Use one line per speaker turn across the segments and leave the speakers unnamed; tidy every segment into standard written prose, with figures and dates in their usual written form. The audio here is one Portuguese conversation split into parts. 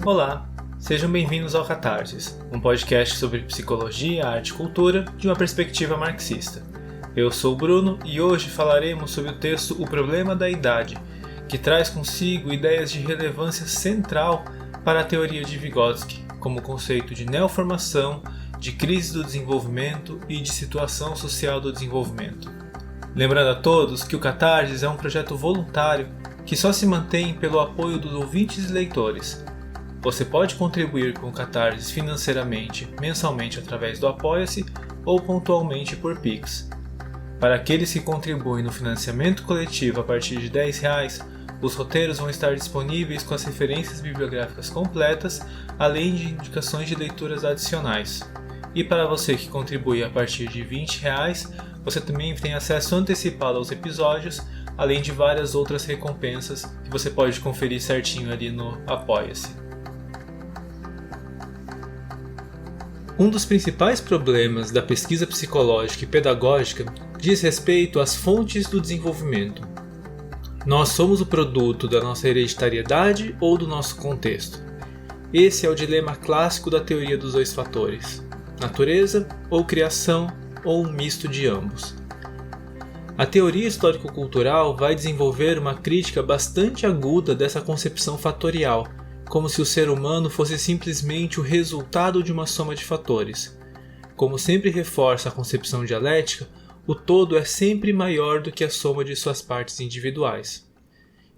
Olá, sejam bem-vindos ao Catarses, um podcast sobre psicologia, arte e cultura de uma perspectiva marxista. Eu sou o Bruno e hoje falaremos sobre o texto O Problema da Idade, que traz consigo ideias de relevância central para a teoria de Vygotsky, como conceito de neoformação, de crise do desenvolvimento e de situação social do desenvolvimento. Lembrando a todos que o Catarses é um projeto voluntário que só se mantém pelo apoio dos ouvintes e leitores. Você pode contribuir com o Catarses financeiramente, mensalmente através do Apoia-se ou pontualmente por Pix. Para aqueles que contribuem no financiamento coletivo a partir de R$10, os roteiros vão estar disponíveis com as referências bibliográficas completas, além de indicações de leituras adicionais. E para você que contribui a partir de R$20, você também tem acesso antecipado aos episódios, além de várias outras recompensas que você pode conferir certinho ali no Apoia-se. Um dos principais problemas da pesquisa psicológica e pedagógica diz respeito às fontes do desenvolvimento. Nós somos o produto da nossa hereditariedade ou do nosso contexto? Esse é o dilema clássico da teoria dos dois fatores: natureza ou criação, ou um misto de ambos. A teoria histórico-cultural vai desenvolver uma crítica bastante aguda dessa concepção fatorial, como se o ser humano fosse simplesmente o resultado de uma soma de fatores. Como sempre reforça a concepção dialética, o todo é sempre maior do que a soma de suas partes individuais.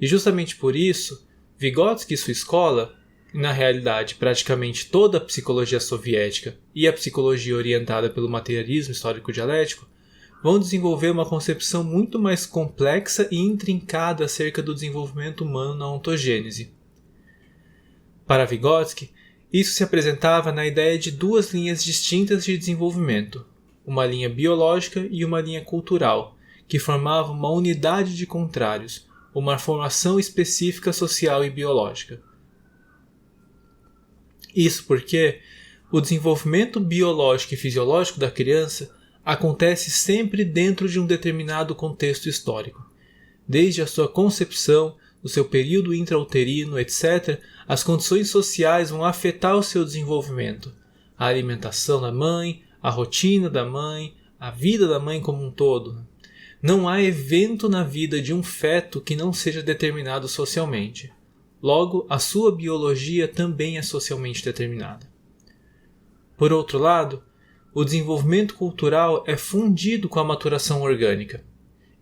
E justamente por isso, Vygotsky e sua escola, e na realidade praticamente toda a psicologia soviética e a psicologia orientada pelo materialismo histórico-dialético, vão desenvolver uma concepção muito mais complexa e intrincada acerca do desenvolvimento humano na ontogênese. Para Vygotsky, isso se apresentava na ideia de duas linhas distintas de desenvolvimento, uma linha biológica e uma linha cultural, que formavam uma unidade de contrários, uma formação específica social e biológica. Isso porque o desenvolvimento biológico e fisiológico da criança acontece sempre dentro de um determinado contexto histórico. Desde a sua concepção, o seu período intrauterino, etc., as condições sociais vão afetar o seu desenvolvimento. A alimentação da mãe, a rotina da mãe, a vida da mãe como um todo. Não há evento na vida de um feto que não seja determinado socialmente. Logo, a sua biologia também é socialmente determinada. Por outro lado, o desenvolvimento cultural é fundido com a maturação orgânica.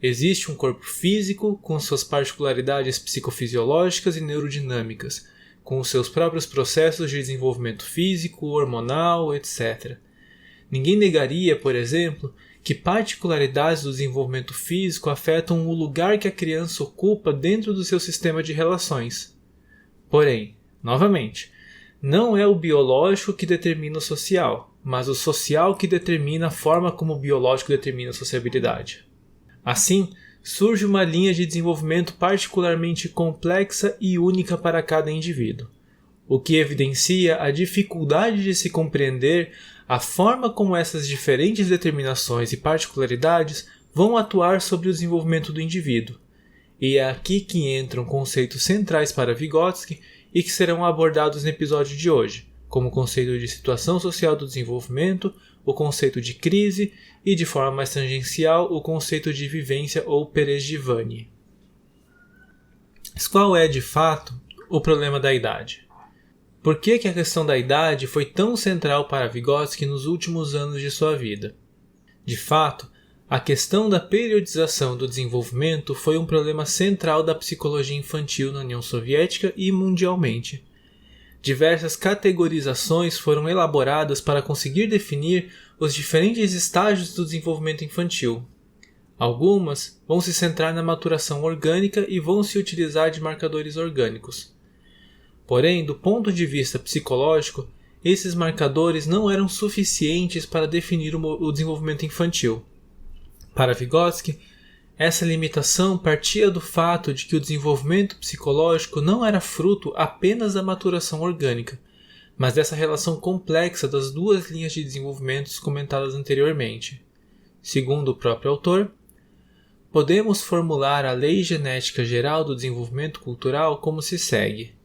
Existe um corpo físico com suas particularidades psicofisiológicas e neurodinâmicas, com os seus próprios processos de desenvolvimento físico, hormonal, etc. Ninguém negaria, por exemplo, que particularidades do desenvolvimento físico afetam o lugar que a criança ocupa dentro do seu sistema de relações. Porém, novamente, não é o biológico que determina o social, mas o social que determina a forma como o biológico determina a sociabilidade. Assim, surge uma linha de desenvolvimento particularmente complexa e única para cada indivíduo, o que evidencia a dificuldade de se compreender a forma como essas diferentes determinações e particularidades vão atuar sobre o desenvolvimento do indivíduo. E é aqui que entram conceitos centrais para Vygotsky e que serão abordados no episódio de hoje, como o conceito de situação social do desenvolvimento, o conceito de crise e, de forma mais tangencial, o conceito de vivência ou perejivanie. Mas qual é, de fato, o problema da idade? Por que a questão da idade foi tão central para Vygotsky nos últimos anos de sua vida? De fato, a questão da periodização do desenvolvimento foi um problema central da psicologia infantil na União Soviética e mundialmente. Diversas categorizações foram elaboradas para conseguir definir os diferentes estágios do desenvolvimento infantil. Algumas vão se centrar na maturação orgânica e vão se utilizar de marcadores orgânicos. Porém, do ponto de vista psicológico, esses marcadores não eram suficientes para definir o desenvolvimento infantil. Para Vygotsky, essa limitação partia do fato de que o desenvolvimento psicológico não era fruto apenas da maturação orgânica, mas dessa relação complexa das duas linhas de desenvolvimentos comentadas anteriormente. Segundo o próprio autor, podemos formular a lei genética geral do desenvolvimento cultural como se segue.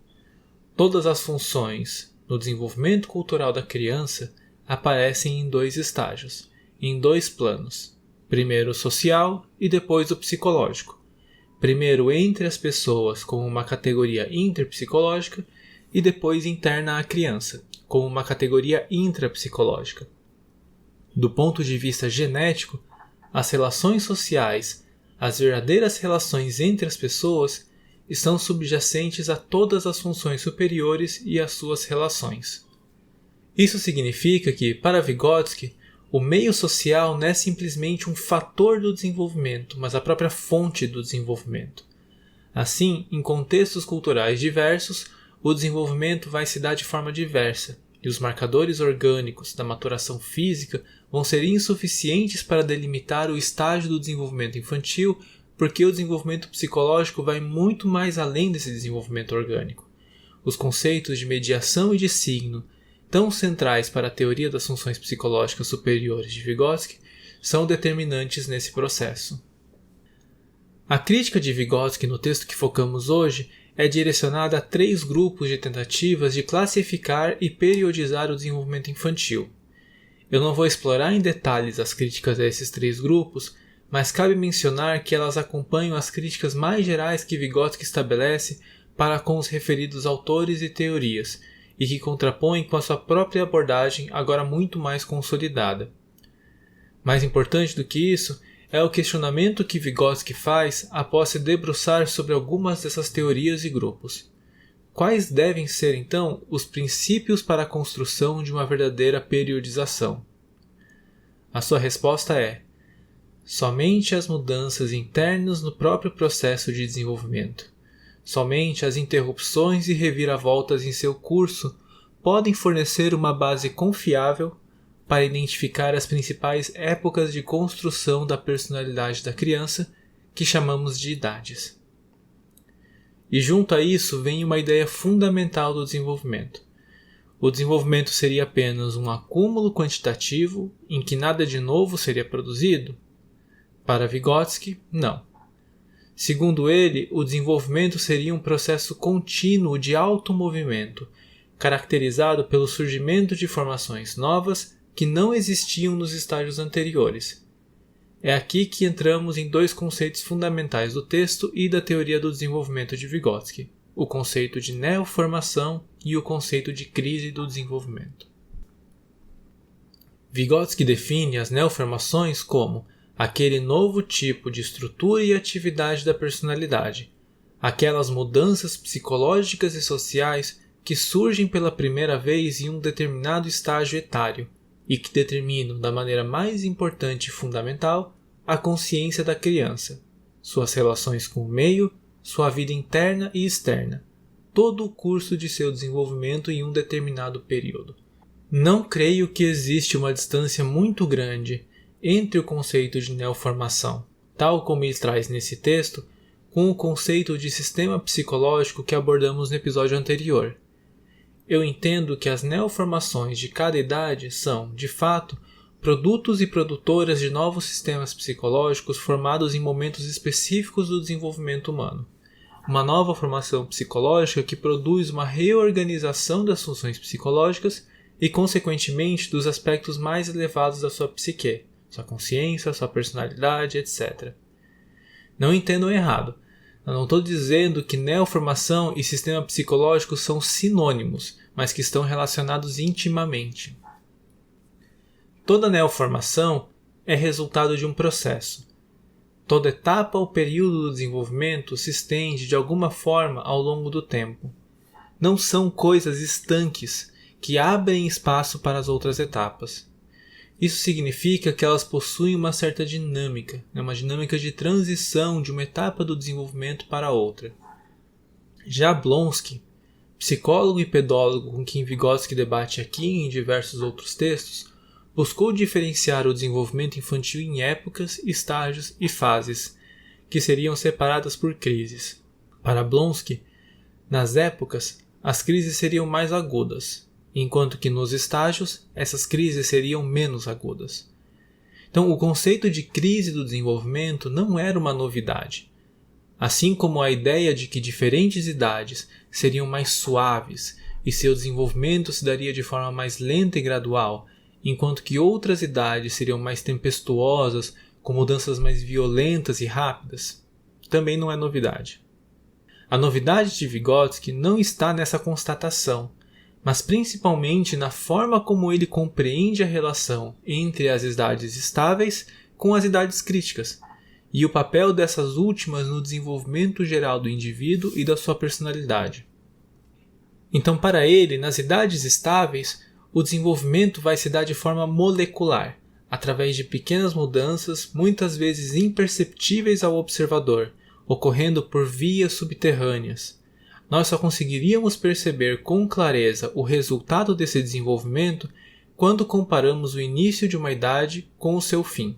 Todas as funções no desenvolvimento cultural da criança aparecem em 2 estágios, em 2 planos. Primeiro o social e depois o psicológico. Primeiro entre as pessoas como uma categoria interpsicológica e depois interna à criança, como uma categoria intrapsicológica. Do ponto de vista genético, as relações sociais, as verdadeiras relações entre as pessoas, estão subjacentes a todas as funções superiores e às suas relações. Isso significa que, para Vygotsky, o meio social não é simplesmente um fator do desenvolvimento, mas a própria fonte do desenvolvimento. Assim, em contextos culturais diversos, o desenvolvimento vai se dar de forma diversa, e os marcadores orgânicos da maturação física vão ser insuficientes para delimitar o estágio do desenvolvimento infantil, porque o desenvolvimento psicológico vai muito mais além desse desenvolvimento orgânico. Os conceitos de mediação e de signo, tão centrais para a teoria das funções psicológicas superiores de Vygotsky, são determinantes nesse processo. A crítica de Vygotsky no texto que focamos hoje é direcionada a 3 grupos de tentativas de classificar e periodizar o desenvolvimento infantil. Eu não vou explorar em detalhes as críticas a esses 3 grupos, mas cabe mencionar que elas acompanham as críticas mais gerais que Vygotsky estabelece para com os referidos autores e teorias, e que contrapõem com a sua própria abordagem agora muito mais consolidada. Mais importante do que isso é o questionamento que Vygotsky faz após se debruçar sobre algumas dessas teorias e grupos. Quais devem ser, então, os princípios para a construção de uma verdadeira periodização? A sua resposta é: somente as mudanças internas no próprio processo de desenvolvimento, somente as interrupções e reviravoltas em seu curso podem fornecer uma base confiável para identificar as principais épocas de construção da personalidade da criança, que chamamos de idades. E junto a isso vem uma ideia fundamental do desenvolvimento. O desenvolvimento seria apenas um acúmulo quantitativo em que nada de novo seria produzido? Para Vygotsky, não. Segundo ele, o desenvolvimento seria um processo contínuo de automovimento, caracterizado pelo surgimento de formações novas que não existiam nos estágios anteriores. É aqui que entramos em 2 conceitos fundamentais do texto e da teoria do desenvolvimento de Vygotsky, o conceito de neoformação e o conceito de crise do desenvolvimento. Vygotsky define as neoformações como aquele novo tipo de estrutura e atividade da personalidade, aquelas mudanças psicológicas e sociais que surgem pela primeira vez em um determinado estágio etário e que determinam da maneira mais importante e fundamental a consciência da criança, suas relações com o meio, sua vida interna e externa, todo o curso de seu desenvolvimento em um determinado período. Não creio que existe uma distância muito grande entre o conceito de neoformação, tal como ele traz nesse texto, com o conceito de sistema psicológico que abordamos no episódio anterior. Eu entendo que as neoformações de cada idade são, de fato, produtos e produtoras de novos sistemas psicológicos formados em momentos específicos do desenvolvimento humano. Uma nova formação psicológica que produz uma reorganização das funções psicológicas e, consequentemente, dos aspectos mais elevados da sua psique, sua consciência, sua personalidade, etc. Não entendam errado. Eu não estou dizendo que neoformação e sistema psicológico são sinônimos, mas que estão relacionados intimamente. Toda neoformação é resultado de um processo. Toda etapa ou período do desenvolvimento se estende de alguma forma ao longo do tempo. Não são coisas estanques que abrem espaço para as outras etapas. Isso significa que elas possuem uma certa dinâmica, uma dinâmica de transição de uma etapa do desenvolvimento para outra. Já Blonsky, psicólogo e pedólogo com quem Vygotsky debate aqui e em diversos outros textos, buscou diferenciar o desenvolvimento infantil em épocas, estágios e fases, que seriam separadas por crises. Para Blonsky, nas épocas, as crises seriam mais agudas, enquanto que nos estágios, essas crises seriam menos agudas. Então, o conceito de crise do desenvolvimento não era uma novidade. assim como a ideia de que diferentes idades seriam mais suaves e seu desenvolvimento se daria de forma mais lenta e gradual, enquanto que outras idades seriam mais tempestuosas, com mudanças mais violentas e rápidas, também não é novidade. A novidade de Vygotsky não está nessa constatação, mas principalmente na forma como ele compreende a relação entre as idades estáveis com as idades críticas, e o papel dessas últimas no desenvolvimento geral do indivíduo e da sua personalidade. Então, para ele, nas idades estáveis, o desenvolvimento vai se dar de forma molecular, através de pequenas mudanças, muitas vezes imperceptíveis ao observador, ocorrendo por vias subterrâneas. Nós só conseguiríamos perceber com clareza o resultado desse desenvolvimento quando comparamos o início de uma idade com o seu fim.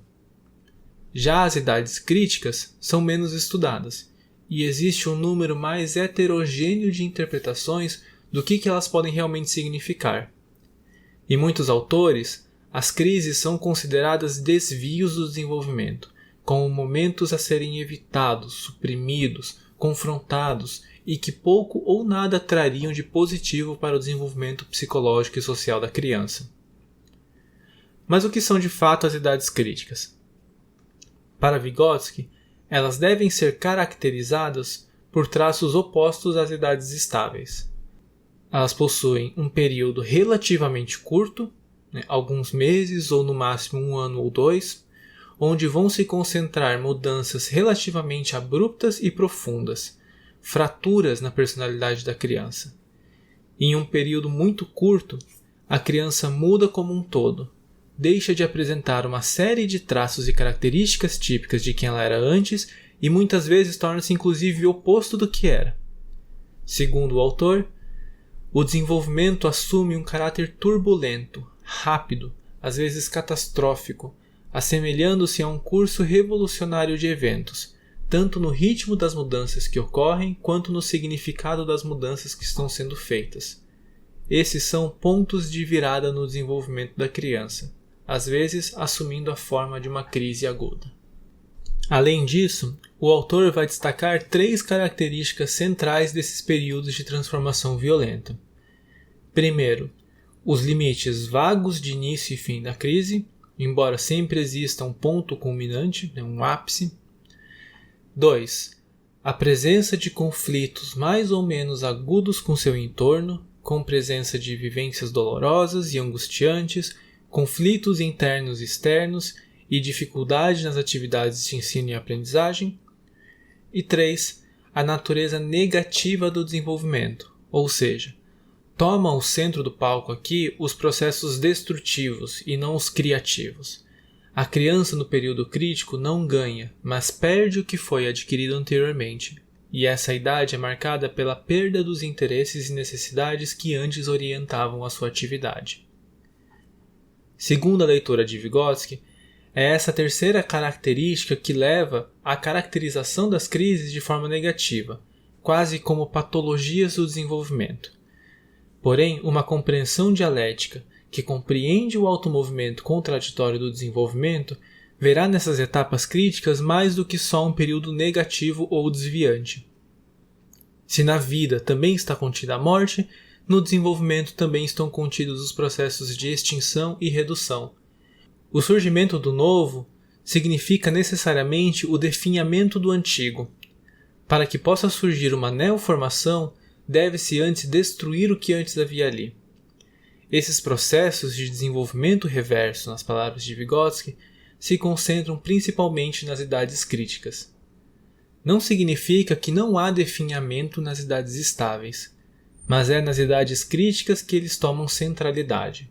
Já as idades críticas são menos estudadas, e existe um número mais heterogêneo de interpretações do que elas podem realmente significar. Em muitos autores, as crises são consideradas desvios do desenvolvimento, como momentos a serem evitados, suprimidos, confrontados e que pouco ou nada trariam de positivo para o desenvolvimento psicológico e social da criança. Mas o que são de fato as idades críticas? Para Vygotsky, elas devem ser caracterizadas por traços opostos às idades estáveis. Elas possuem um período relativamente curto, alguns meses ou no máximo 1 ano ou 2, onde vão se concentrar mudanças relativamente abruptas e profundas, fraturas na personalidade da criança. Em um período muito curto, a criança muda como um todo, deixa de apresentar uma série de traços e características típicas de quem ela era antes e muitas vezes torna-se inclusive o oposto do que era. Segundo o autor, o desenvolvimento assume um caráter turbulento, rápido, às vezes catastrófico, assemelhando-se a um curso revolucionário de eventos, tanto no ritmo das mudanças que ocorrem quanto no significado das mudanças que estão sendo feitas. Esses são pontos de virada no desenvolvimento da criança, às vezes assumindo a forma de uma crise aguda. Além disso, o autor vai destacar 3 características centrais desses períodos de transformação violenta. Primeiro, os limites vagos de início e fim da crise, embora sempre exista um ponto culminante, um ápice. 2. A presença de conflitos mais ou menos agudos com seu entorno, com presença de vivências dolorosas e angustiantes, conflitos internos e externos e dificuldade nas atividades de ensino e aprendizagem. E 3. A natureza negativa do desenvolvimento, ou seja, toma o centro do palco aqui os processos destrutivos e não os criativos. A criança no período crítico não ganha, mas perde o que foi adquirido anteriormente, e essa idade é marcada pela perda dos interesses e necessidades que antes orientavam a sua atividade. Segundo a leitura de Vygotsky, é essa terceira característica que leva à caracterização das crises de forma negativa, quase como patologias do desenvolvimento. Porém, uma compreensão dialética que compreende o automovimento contraditório do desenvolvimento verá nessas etapas críticas mais do que só um período negativo ou desviante. Se na vida também está contida a morte, no desenvolvimento também estão contidos os processos de extinção e redução. O surgimento do novo significa necessariamente o definhamento do antigo. Para que possa surgir uma neoformação, deve-se antes destruir o que antes havia ali. Esses processos de desenvolvimento reverso, nas palavras de Vygotsky, se concentram principalmente nas idades críticas. Não significa que não há definhamento nas idades estáveis, mas é nas idades críticas que eles tomam centralidade.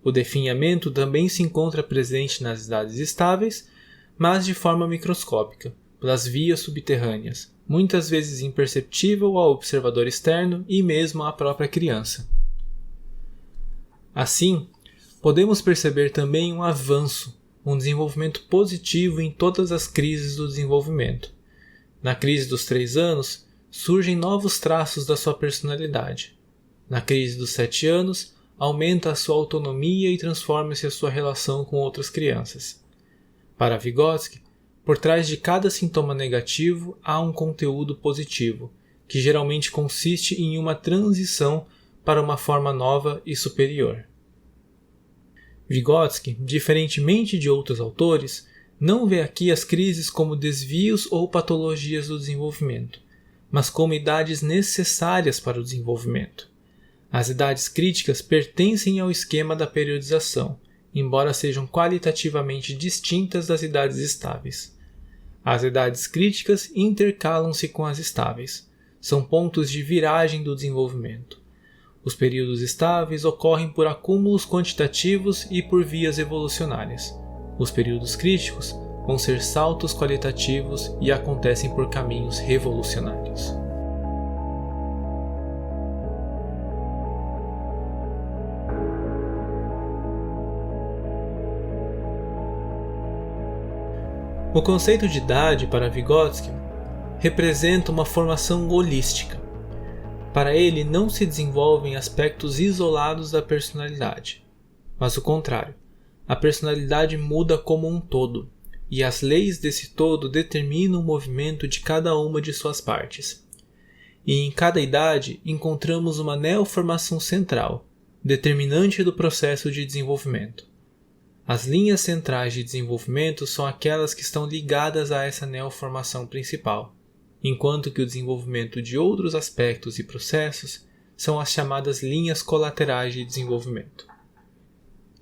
O definhamento também se encontra presente nas idades estáveis, mas de forma microscópica, pelas vias subterrâneas, muitas vezes imperceptível ao observador externo e mesmo à própria criança. Assim, podemos perceber também um avanço, um desenvolvimento positivo em todas as crises do desenvolvimento. Na crise dos 3 anos, surgem novos traços da sua personalidade. Na crise dos 7 anos, aumenta a sua autonomia e transforma-se a sua relação com outras crianças. Para Vygotsky, Por trás de cada sintoma negativo há um conteúdo positivo, que geralmente consiste em uma transição para uma forma nova e superior. Vygotsky, diferentemente de outros autores, não vê aqui as crises como desvios ou patologias do desenvolvimento, mas como idades necessárias para o desenvolvimento. As idades críticas pertencem ao esquema da periodização, embora sejam qualitativamente distintas das idades estáveis. As idades críticas intercalam-se com as estáveis. São pontos de viragem do desenvolvimento. Os períodos estáveis ocorrem por acúmulos quantitativos e por vias evolucionárias. Os períodos críticos vão ser saltos qualitativos e acontecem por caminhos revolucionários. O conceito de idade para Vygotsky representa uma formação holística. Para ele, não se desenvolvem aspectos isolados da personalidade, mas o contrário. A personalidade muda como um todo, e as leis desse todo determinam o movimento de cada uma de suas partes. E em cada idade encontramos uma neoformação central, determinante do processo de desenvolvimento. As linhas centrais de desenvolvimento são aquelas que estão ligadas a essa neoformação principal, enquanto que o desenvolvimento de outros aspectos e processos são as chamadas linhas colaterais de desenvolvimento.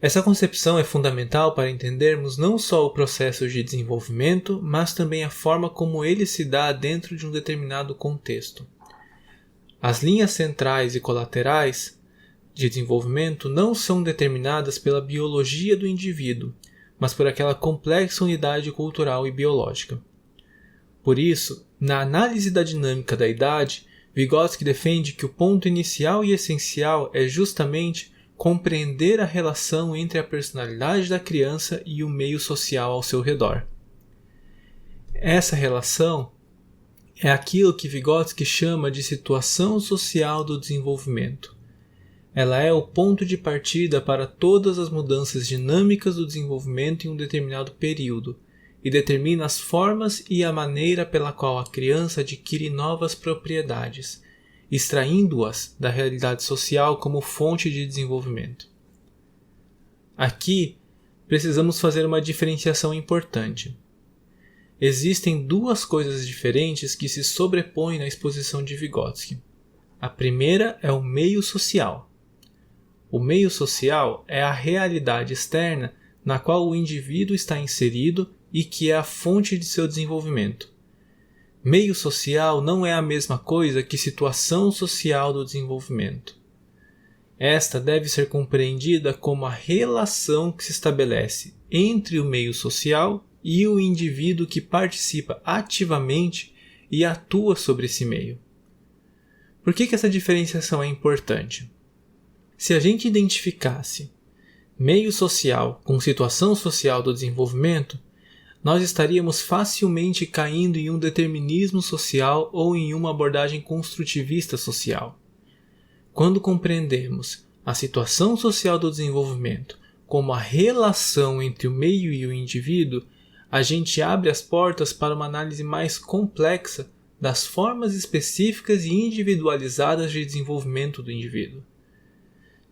Essa concepção é fundamental para entendermos não só o processo de desenvolvimento, mas também a forma como ele se dá dentro de um determinado contexto. As linhas centrais e colaterais de desenvolvimento não são determinadas pela biologia do indivíduo, mas por aquela complexa unidade cultural e biológica. Por isso, na análise da dinâmica da idade, Vygotsky defende que o ponto inicial e essencial é justamente compreender a relação entre a personalidade da criança e o meio social ao seu redor. Essa relação é aquilo que Vygotsky chama de situação social do desenvolvimento. Ela é o ponto de partida para todas as mudanças dinâmicas do desenvolvimento em um determinado período, e determina as formas e a maneira pela qual a criança adquire novas propriedades, extraindo-as da realidade social como fonte de desenvolvimento. Aqui, precisamos fazer uma diferenciação importante. Existem duas coisas diferentes que se sobrepõem na exposição de Vygotsky. A primeira é o meio social. O meio social é a realidade externa na qual o indivíduo está inserido e que é a fonte de seu desenvolvimento. Meio social não é a mesma coisa que situação social do desenvolvimento. Esta deve ser compreendida como a relação que se estabelece entre o meio social e o indivíduo que participa ativamente e atua sobre esse meio. Por que essa diferenciação é importante? Se a gente identificasse meio social com situação social do desenvolvimento, nós estaríamos facilmente caindo em um determinismo social ou em uma abordagem construtivista social. Quando compreendemos a situação social do desenvolvimento como a relação entre o meio e o indivíduo, a gente abre as portas para uma análise mais complexa das formas específicas e individualizadas de desenvolvimento do indivíduo.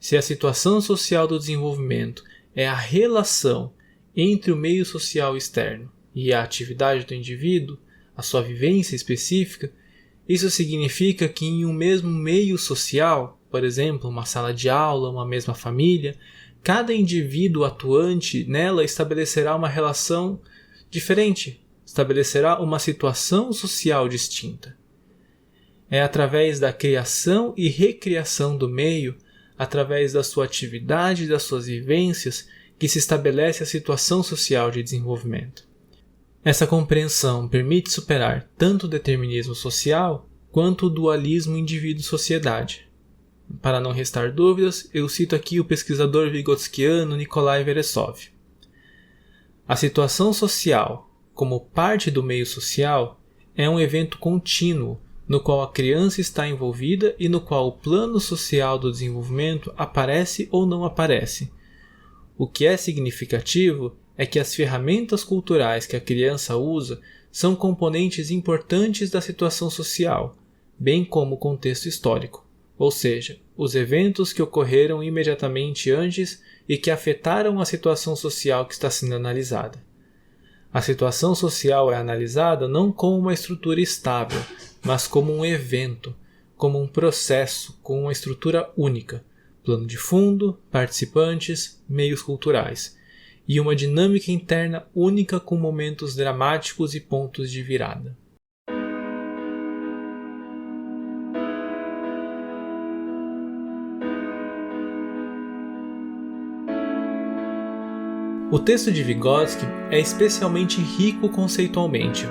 Se a situação social do desenvolvimento é a relação entre o meio social externo e a atividade do indivíduo, a sua vivência específica, isso significa que em um mesmo meio social, por exemplo, uma sala de aula, uma mesma família, cada indivíduo atuante nela estabelecerá uma relação diferente, estabelecerá uma situação social distinta. É através da criação e recriação do meio, através da sua atividade e das suas vivências, que se estabelece a situação social de desenvolvimento. Essa compreensão permite superar tanto o determinismo social quanto o dualismo indivíduo-sociedade. Para não restar dúvidas, eu cito aqui o pesquisador vygotskiano Nikolai Veresov. A situação social, como parte do meio social, é um evento contínuo no qual a criança está envolvida e no qual o plano social do desenvolvimento aparece ou não aparece. O que é significativo é que as ferramentas culturais que a criança usa são componentes importantes da situação social, bem como o contexto histórico, ou seja, os eventos que ocorreram imediatamente antes e que afetaram a situação social que está sendo analisada. A situação social é analisada não como uma estrutura estável, mas como um evento, como um processo com uma estrutura única, plano de fundo, participantes, meios culturais, e uma dinâmica interna única com momentos dramáticos e pontos de virada. O texto de Vygotsky é especialmente rico conceitualmente.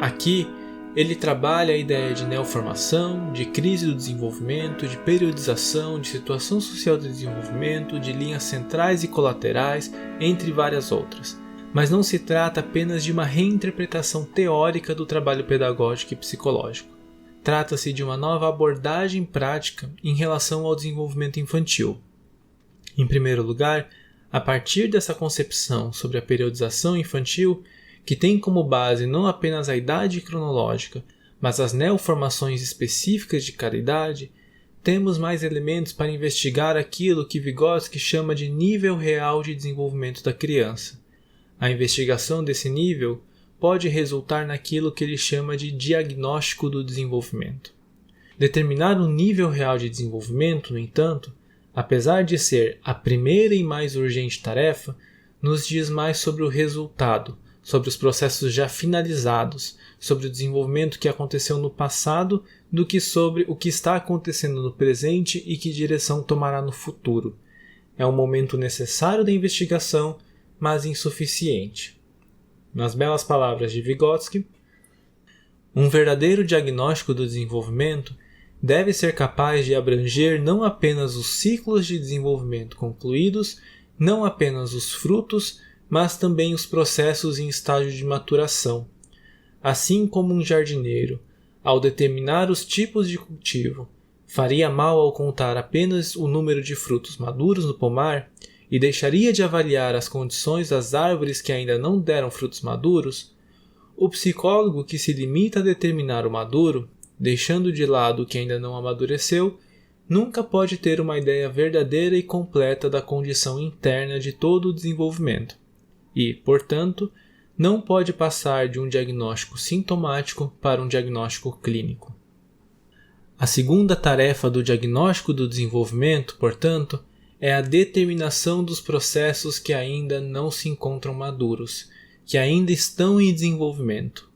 Aqui, ele trabalha a ideia de neoformação, de crise do desenvolvimento, de periodização, de situação social do desenvolvimento, de linhas centrais e colaterais, entre várias outras. Mas não se trata apenas de uma reinterpretação teórica do trabalho pedagógico e psicológico. Trata-se de uma nova abordagem prática em relação ao desenvolvimento infantil. Em primeiro lugar, a partir dessa concepção sobre a periodização infantil, que tem como base não apenas a idade cronológica, mas as neoformações específicas de cada idade, temos mais elementos para investigar aquilo que Vygotsky chama de nível real de desenvolvimento da criança. A investigação desse nível pode resultar naquilo que ele chama de diagnóstico do desenvolvimento. Determinar um nível real de desenvolvimento, no entanto, apesar de ser a primeira e mais urgente tarefa, nos diz mais sobre o resultado, sobre os processos já finalizados, sobre o desenvolvimento que aconteceu no passado, do que sobre o que está acontecendo no presente e que direção tomará no futuro. É um momento necessário da investigação, mas insuficiente. Nas belas palavras de Vygotsky, um verdadeiro diagnóstico do desenvolvimento deve ser capaz de abranger não apenas os ciclos de desenvolvimento concluídos, não apenas os frutos, mas também os processos em estágio de maturação. Assim como um jardineiro, ao determinar os tipos de cultivo, faria mal ao contar apenas o número de frutos maduros no pomar e deixaria de avaliar as condições das árvores que ainda não deram frutos maduros, o psicólogo que se limita a determinar o maduro, deixando de lado o que ainda não amadureceu, nunca pode ter uma ideia verdadeira e completa da condição interna de todo o desenvolvimento e, portanto, não pode passar de um diagnóstico sintomático para um diagnóstico clínico. A segunda tarefa do diagnóstico do desenvolvimento, portanto, é a determinação dos processos que ainda não se encontram maduros, que ainda estão em desenvolvimento.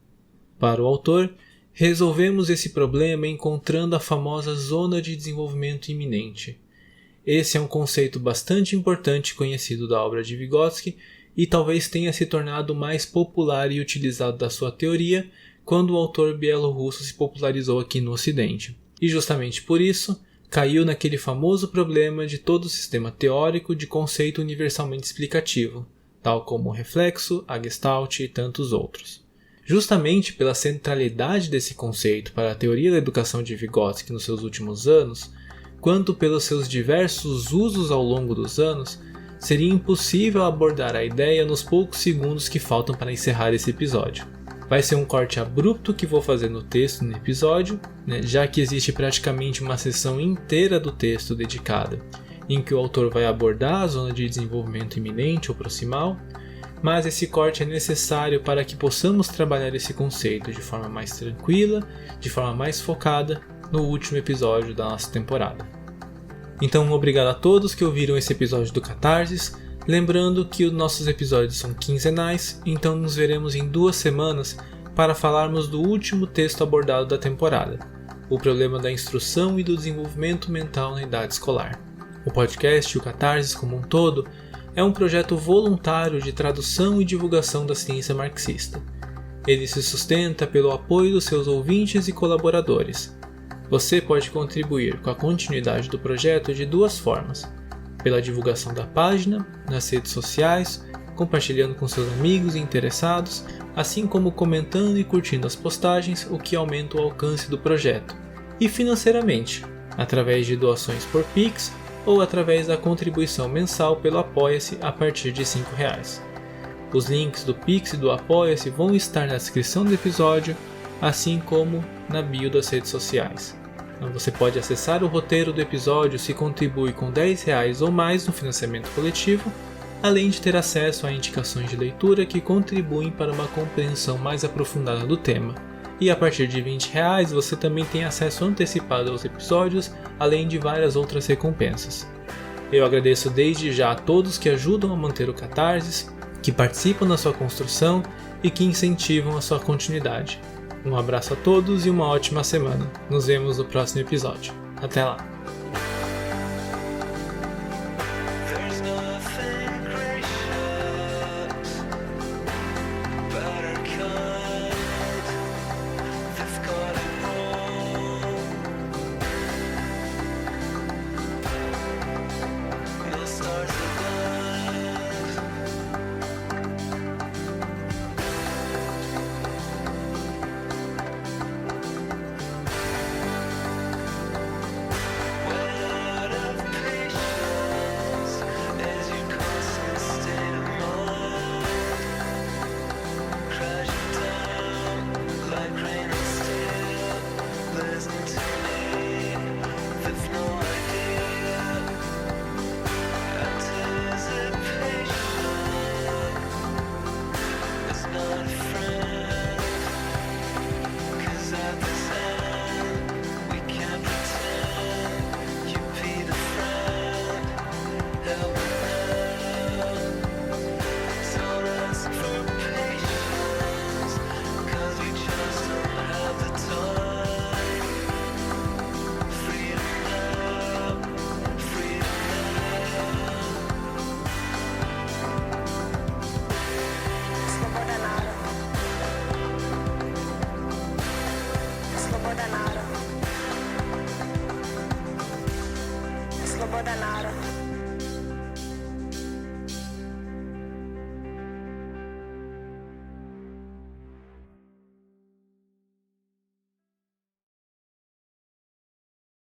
Para o autor, resolvemos esse problema encontrando a famosa zona de desenvolvimento iminente. Esse é um conceito bastante importante conhecido da obra de Vygotsky e talvez tenha se tornado mais popular e utilizado da sua teoria quando o autor bielorrusso se popularizou aqui no Ocidente. E justamente por isso, caiu naquele famoso problema de todo o sistema teórico de conceito universalmente explicativo, tal como o reflexo, a Gestalt e tantos outros. Justamente pela centralidade desse conceito para a teoria da educação de Vygotsky nos seus últimos anos, quanto pelos seus diversos usos ao longo dos anos, seria impossível abordar a ideia nos poucos segundos que faltam para encerrar esse episódio. Vai ser um corte abrupto que vou fazer no texto no episódio, já que existe praticamente uma seção inteira do texto dedicada, em que o autor vai abordar a zona de desenvolvimento iminente ou proximal, mas esse corte é necessário para que possamos trabalhar esse conceito de forma mais tranquila, de forma mais focada, no último episódio da nossa temporada. Então, obrigado a todos que ouviram esse episódio do Catarses, lembrando que os nossos episódios são quinzenais, então nos veremos em 2 semanas para falarmos do último texto abordado da temporada, o problema da instrução e do desenvolvimento mental na idade escolar. O podcast e o Catarses como um todo é um projeto voluntário de tradução e divulgação da ciência marxista. Ele se sustenta pelo apoio dos seus ouvintes e colaboradores. Você pode contribuir com a continuidade do projeto de 2 formas: pela divulgação da página, nas redes sociais, compartilhando com seus amigos e interessados, assim como comentando e curtindo as postagens, o que aumenta o alcance do projeto, e financeiramente, através de doações por Pix ou através da contribuição mensal pelo Apoia-se a partir de R$ 5. Os links do Pix e do Apoia-se vão estar na descrição do episódio, assim como na bio das redes sociais. Então você pode acessar o roteiro do episódio se contribui com R$10 ou mais no financiamento coletivo, além de ter acesso a indicações de leitura que contribuem para uma compreensão mais aprofundada do tema. E a partir de R$20 você também tem acesso antecipado aos episódios, além de várias outras recompensas. Eu agradeço desde já a todos que ajudam a manter o Catarse, que participam da sua construção e que incentivam a sua continuidade. Um abraço a todos e uma ótima semana. Nos vemos no próximo episódio. Até lá!
Listen to